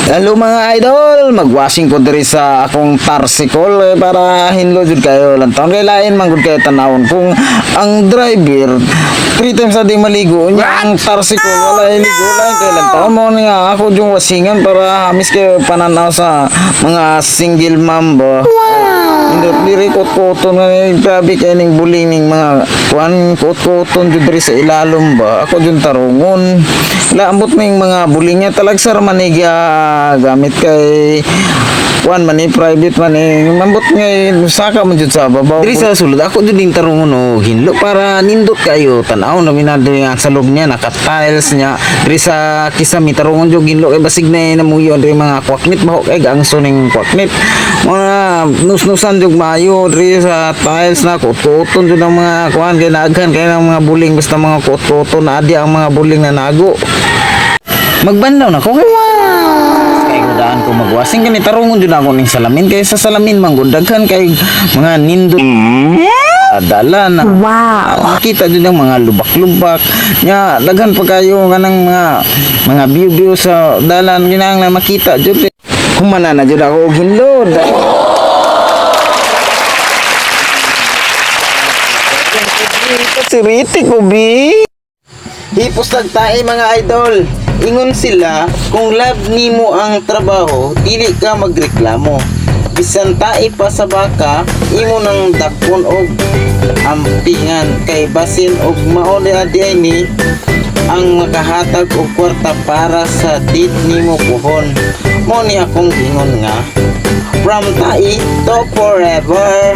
Hello mga idol, magwashing ko diri sa akong tarsikol para hinlo jud kayo lang taon kay lain man gud kayo tanawon kung ang driver 3 times a day maligo nya ang tarsikol wala ligo lang kay lang taon mo nga ako yung wasingan para hamis kayo pananaw sa mga single mom ba. Hindi diri kot-koton nga grabe kay ning buling ning mga kuan kot-koton jud diri sa ilalom ba. Ako jud tarungon. Laambot ning mga buling nya talagsar manigya gamit kay kuan man private man mambot ngay saka man jud sa babaw diri sa sulod ako jud ning tarungon og hinlo para nindot kayo tan-aw na minado nga sa loob niya naka tiles niya diri sa kisami tarungon jud hinlo kay basig na namuyo diri mga kwaknit baho kay gangso ning kwaknit mga nus-nusan jud maayo diri sa tiles na kot-koton jud ang mga kuan kay naaghan kay ang mga buling basta mga kot-koton na adi ang mga buling na nago magbandaw na ko kay daan ko magwasing kani tarungon jud ako ning salamin kay sa salamin manggudaghan kay mga nindot dala na wow makita jud ang mga lubak-lubak nya daghan pa kayo kanang mga view sa dalan ginang makita jud humana na jud ako og hinlod siriti ko bi hipos tagtae mga idol. Ingon sila, kung love nimo ang trabaho, dili ka magreklamo. Bisan tae pa sa baka, imo nang dakpon og ampingan kay basin og mauli adi ni ang makahatag og kwarta para sa date nimo puhon. Mo ni akong gingon nga, from tae to forever.